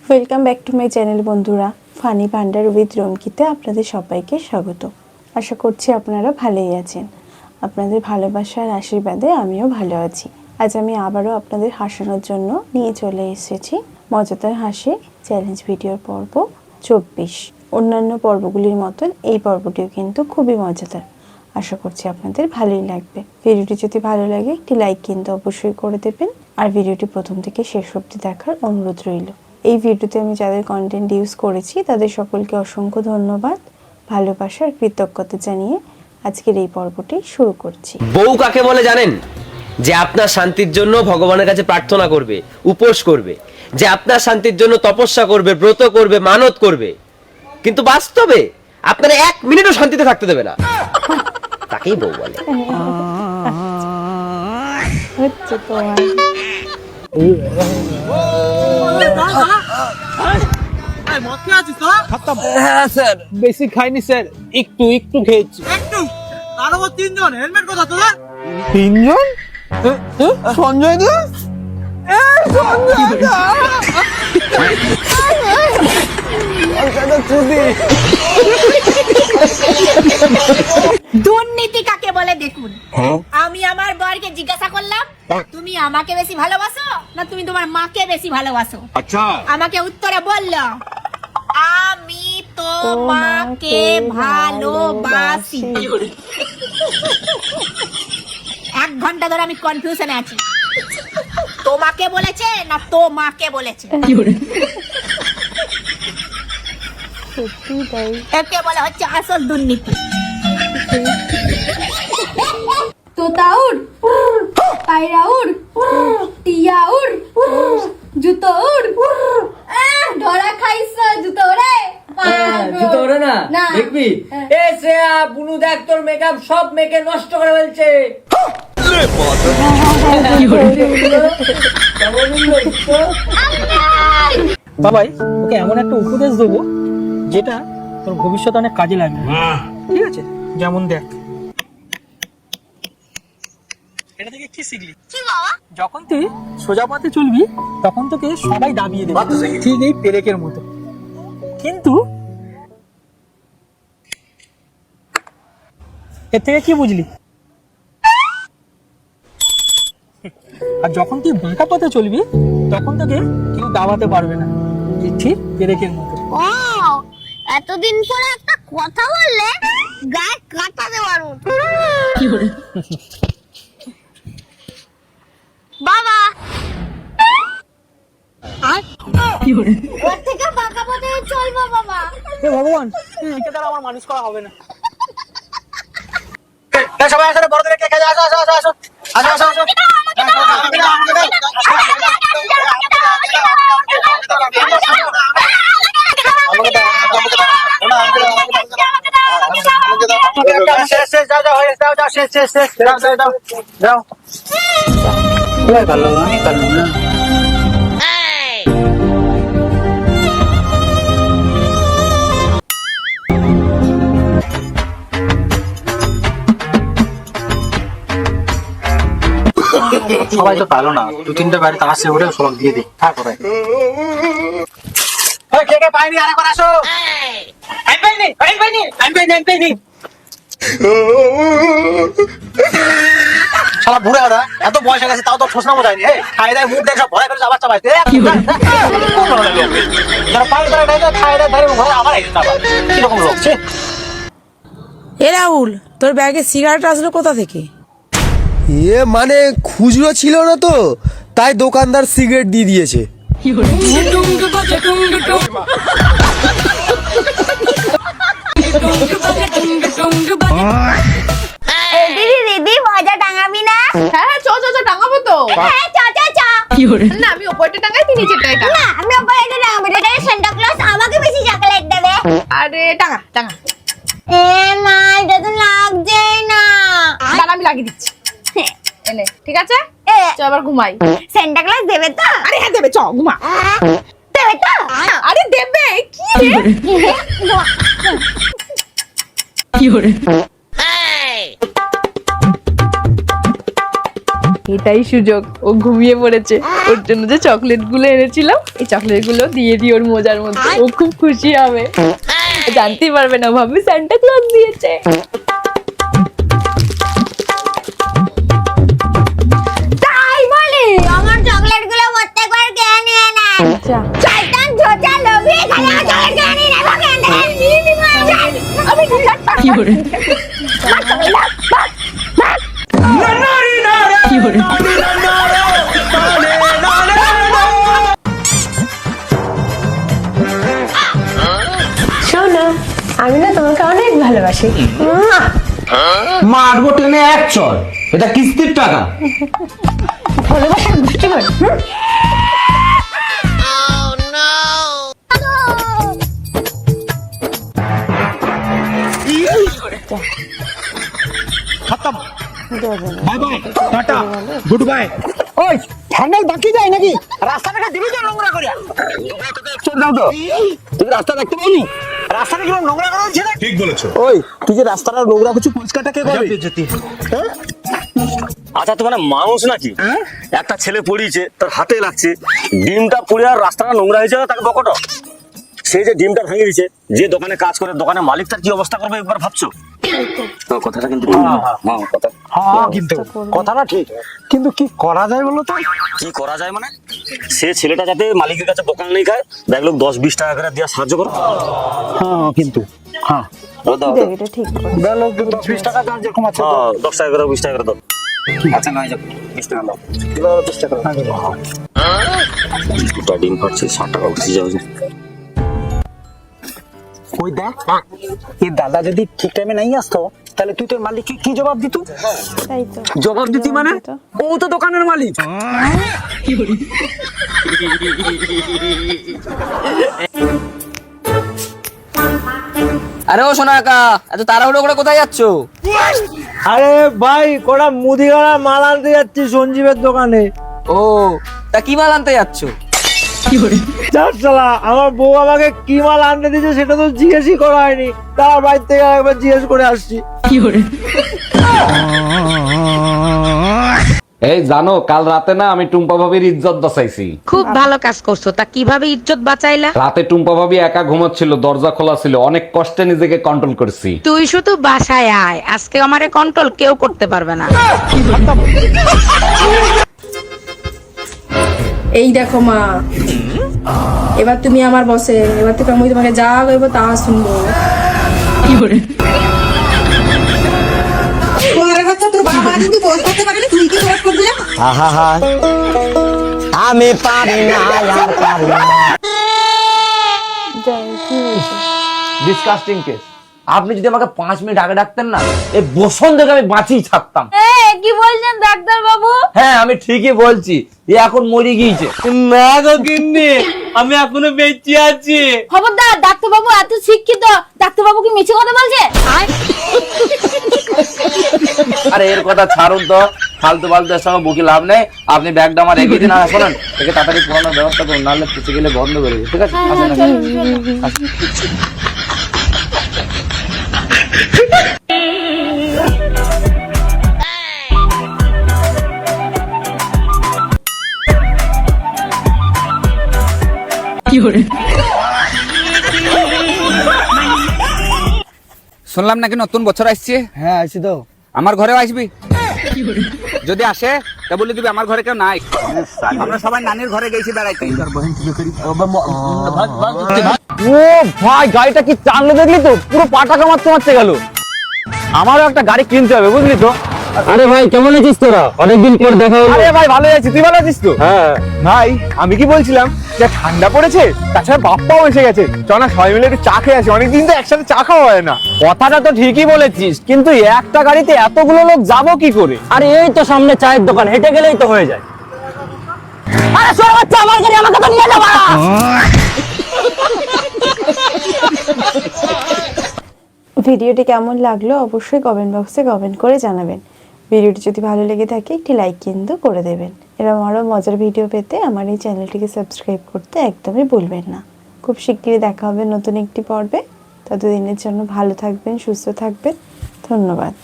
Welcome back to my channel বন্ধুরা। Funny পান্ডার with রুমকিতে আপনাদের সবাইকে স্বাগত। আশা করছি আপনারা ভালোই আছেন। আপনাদের ভালোবাসার আশীর্বাদে আমিও ভালো আছি। আজ আমি আবারও আপনাদের হাসানোর জন্য নিয়ে চলে এসেছি মজাদার হাসি চ্যালেঞ্জ ভিডিওর পর্ব 24। অন্যান্য পর্বগুলির মতন এই পর্বটিও কিন্তু খুবই মজাদার। আশা করছি আপনাদের ভালোই লাগবে। ভিডিওটি যদি ভালো লাগে একটি লাইক কিন্তু অবশ্যই করে দেবেন, আর ভিডিওটি প্রথম থেকে শেষ অবধি দেখার অনুরোধ রইল। এই ভিডিওতে আমি যাদের কন্টেন্ট ইউজ করেছি তাদের সকলকে অসংখ্য ধন্যবাদ, ভালোবাসা আর কৃতজ্ঞতা জানিয়ে আজকের এই পর্বটি শুরু করছি। বউ কাকে বলে জানেন? যে আপনার শান্তির জন্য ভগবানের কাছে প্রার্থনা করবে, উপোস করবে, যে আপনার শান্তির জন্য তপস্যা করবে, ব্রত করবে, মানত করবে, কিন্তু বাস্তবে আপনারা এক মিনিটও শান্তিতে থাকতে দেবে না, তাকেই বউ বলে। হচ্ছে তো হ্যাঁ স্যার, বেশি খাইনি স্যার, একটু একটু খেয়েছি। তিনজন হেলমেট কোথা তোদের? তিনজন? সঞ্জয় দা, দুর্নীতি কাকে বলে দেখুন। আমি আমার বরকে জিজ্ঞাসা করলাম, তুমি আমাকে বেশি ভালোবাসো না তুমি তোমার মাকে বেশি ভালোবাসো? আচ্ছা, আমাকে উত্তরে বলল, আমি তোমাকে ভালোবাসি। 1 ঘন্টা ধরে আমি কনফিউশনে আছি, তোমাকে বলেছে না তোমাকে বলেছে। সত্যি তাই। একে বলে হচ্ছে আসল দুর্নীতি। তোতাউর, পায়রাউর, টিয়াউর, জুতোউর, ধরা খাইছ জুতোরে। জুতো ওরে না দেখবি, এ শ্রেয়া বুনু দেখ তোর মেকআপ সব মেকে নষ্ট করে ফেলছে। বাবাই ওকে এমন একটা উপদেশ দেবো যেটা তোর ভবিষ্যতে অনেক কাজে লাগবে, ঠিক আছে? যেমন দেখ, এটা থেকে কি শিখলি? যখন তুই সোজা পথে চলবি তখন তোকে সবাই দাবিয়ে দেবে, ঠিক এই পেরেকের মতো। কিন্তু এর থেকে কি বুঝলি? আর যখন তুই বাঁকা পথে চলবি তখন তোকে কেউ দাবাতে পারবে না, ঠিক পেরেকের মতো। ও, এতদিন পরে একটা কথা বললে গায়ে কাটা দেওয়ার মতো। বাবা ওর থেকে বাঁকা পথে চলবো বাবা। হে ভগবান, একে দ্বারা আমার মানুষ করা হবে না। সবাই আসলে বড়দের কে খেয়ে আসো আসো আসো আসো আসো আসো আসো। শেষ শেষ যাও যাও যাও যাও শেষ শেষ শেষ যাও যাও যাও যাও। ভালো অনেক ভালো না। সবাই তো পারলো না, 2-3টা বাড়ি তার সে ওরে সবাই দিয়ে দিই। থাক ওরে কে কে পাইনি, আরেকবার আসো। আমি পাইনি আমি পাইনি আমি পাইনি আমি পাইনি। শালা বুড়া ওরা এত বয়স হয়ে গেছে তাও তো ঠোসনা বোঝায়নি। খাই দেয় মুখ দেয় সব ভয় করে আবার চাবাইতে। যারা পানি করে নেয় খাই দেয় ধরে ঘরে আবার আইসে আবার কিরকম লোক। এ রাহুল, তোর ব্যাগে সিগারেট আসলো কোথা থেকে? এ মানে খুচরো ছিল না তো, তাই দোকানদার সিগারেট দিয়ে দিয়েছে। দিদি দিদি মজা টাঙাবি না? হ্যাঁ চ চ চ টাঙাবো তো। হ্যাঁ চা চা চা। না আমি ওপরটা টাঙাই, তুই নিচেরটাই টাঙা। না আমি ওপরে এটা টাঙাবো, এটা সান্টা ক্লজ আমাকে বেশি চকলেট দেবে। আরে টাঙা টাঙা। এ মা এটা তো লাগছেই না। দাঁড়া আমি লাগিয়ে দিচ্ছি। এনে ঠিক আছে, চ এবার ঘুমাই। সান্টা ক্লজ দেবে তো? আরে হ্যাঁ দেবে, চ ঘুমা। দেবে তো? আরে দেবে কি রে? এটাই সুযোগ, ও ঘুমিয়ে পড়েছে। ওর জন্য যে চকলেট গুলো এনেছিলাম, এই চকলেট গুলো দিয়ে দিই ওর মোজার মধ্যে, ও খুব খুশি হবে। জানতেই পারবে না, ভাববে সান্টা ক্লজ দিয়েছে। তাই বলি আমার চকলেট গুলো প্রত্যেকবার কে নিয়ে নেয়? যা শয়তান ছোটা লোভী খালি আমার চকলেট কে নিয়ে নেবো কেন? আমি কি করে কি করে শোনো, আমি না তোমাকে অনেক ভালোবাসি। মারবো টেনে এক চল, এটা কিস্তির টাকা। ভালোবাসার গোষ্ঠী করে। Bye bye, tata, good bye. ওই ফাইনাল বাকি যায় নাকি? রাস্তাটাকে দিবি তো নোংরা করিয়া। চল দাও তো, তুই রাস্তা দেখতে পাবি? রাস্তাটা কি নোংরা করা হচ্ছে না? ঠিক বলেছো। ওই তুই যে রাস্তাটা নোংরা করছিস, পরিষ্কারটা কে করবে? হ্যাঁ? আচ্ছা তোমার মানুষ নাকি? একটা ছেলে পড়িয়েছে, তার হাতে লাগছে, ডিমটা পুড়ে আর রাস্তাটা নোংরা হয়েছে, তাকে বকটো। সেই যে ডিমটা ভেঙে দিয়েছে, যে দোকানে কাজ করে দোকানের মালিক তার কি অবস্থা করবে একবার ভাবছো? তো কথাটা কিন্তু হ্যাঁ কিন্তু কথাটা ঠিক, কিন্তু কি করা যায় বলো তো? কি করা যায় মানে? সে ছেলেটা যাতে মালিকের কাছে বোকাল নেই খায়, দেখলো 10-20 টাকা করে দিয়ে সাহায্য করো। হ্যাঁ কিন্তু হ্যাঁ দেখ, এটা ঠিক করে। দেখলো 10-20 টাকা যার যেরকম আছে, 10 টাকা করে 20 টাকা করে দাও। আচ্ছা নাই যাক 20 টাকা দাও। 20 টাকা। দুটা ডিম পাচ্ছি 60 টাকা উঠে যাবে। ওই দেখ, এই দাদা যদি ঠিক টাইমে নাই আসতো, তাহলে তুই তোর মালিককে কি জবাব দিত? তাই তো জবাব দিতি মানে ও তো দোকানের মালিক। আরে ও সোনা কাকা, এত তাড়াহুড়ো করে কোথায় যাচ্ছো? আরে ভাই, কোটা মুদিখানা মাল আনতে যাচ্ছি সঞ্জীবের দোকানে। ও, তা কি মাল আনতে যাচ্ছো? চার শালা, আমার বউ আমাকে কি মাল আনতে দিয়েছে সেটা তো জিজ্ঞেসই করা হয়নি, তার বাড়ি থেকে একবার জিজ্ঞেস করে আসছি। এই জানো, কাল রাতে না আমি টুম্পা ভাবির ইজ্জত বাঁচাইছি। খুব ভালো কাজ করছো। তা কিভাবে ইজ্জত বাঁচাইলা? রাতে টুম্পা ভাবি একা ঘুমাচ্ছিল, দরজা খোলা ছিল, অনেক কষ্টে নিজেকে কন্ট্রোল করছি। তুই শুধু বাসায় আয়, আজকে আমারে কন্ট্রোল কেউ করতে পারবে না। এই দেখো মা, এবার তুমি আমার বসে, এবার থেকে আমি তোমাকে যা কইবো তা শুনবো। কি করে আমি পারি না আর পারি না। যাই, কি হয়েছে? Disgusting case. আপনি যদি আমাকে 5 মিনিট আগে ডাকতেন না, এই বসন্তকে আমি বাঁচিয়ে ছাড়তাম। কি বলছেন ডাক্তার বাবু? হ্যাঁ, আমি ঠিকই বলছি, এ এখন মরে গিয়েছে। না গো গিন্নি, আমি এখনো বেঁচে আছি। খবরদার, ডাক্তার বাবু এত শিক্ষিত, ডাক্তার বাবু কি মিছে কথা বলছে? আরে এর কথা ছাড়ুন তো, ফালতু ফালতু সঙ্গে বকি লাভ নেই। আপনি ব্যাগটা আমার রেখে দিন, আর শোনেন, একে তাড়াতাড়ি পড়ানোর ব্যবস্থা করুন, নাহলে পিছিয়ে গেলে বন্ধ করে দেবে। ঠিক আছে, আসেন, আসেন। শুনলাম নাকি নতুন বছর আসছে। হ্যাঁ আছি তো। আমার ঘরেও আসবি? যদি আসে তা বলে দিবি আমার ঘরে কেউ নাই। আমরা সবাই নানির ঘরে গেছি বেড়াইতে। ও ভাই, গাড়িটা কি টানলো দেখলি তো, পুরো পাটাকা মারতে মারতে গেল। আমারও একটা গাড়ি কিনতে হবে, বুঝলি তো। আরে ভাই, কেমন আছিস তোরা? অনেকদিন পর দেখা হলো। আরে ভাই, ভালো আছি, তুই ভালো আছিস তো? হ্যাঁ ভাই, আমি কি বলছিলাম, যে ঠান্ডা পড়েছে, তাছাড়া বাপ্পাও এসে গেছে, চল না সবাই মিলে একটু চা খেয়ে আসি, অনেকদিন তো একসাথে চা খাওয়া হয় না। কথাটা তো ঠিকই বলেছিস, কিন্তু একটা গাড়িতে এতগুলো লোক যাবো কি করে? আরে এই তো সামনে চায়ের দোকান, হেঁটে গেলেই তো হয়ে যায়। আরে সরে বাচ্চা, আমার গাড়ি, আমাকে তো নিয়ে যাবা। ভিডিওটি কেমন লাগলো অবশ্যই কমেন্ট বক্সে কমেন্ট করে জানাবেন। ভিডিওটি যদি ভালো লেগে থাকে একটি লাইক কিন্তু করে দেবেন। এরকম আরও মজার ভিডিও পেতে আমার এই চ্যানেলটিকে সাবস্ক্রাইব করতে একদমই ভুলবেন না। খুব শিগগিরই দেখা হবে নতুন একটি পর্বে। ততদিনের জন্য ভালো থাকবেন, সুস্থ থাকবেন। ধন্যবাদ।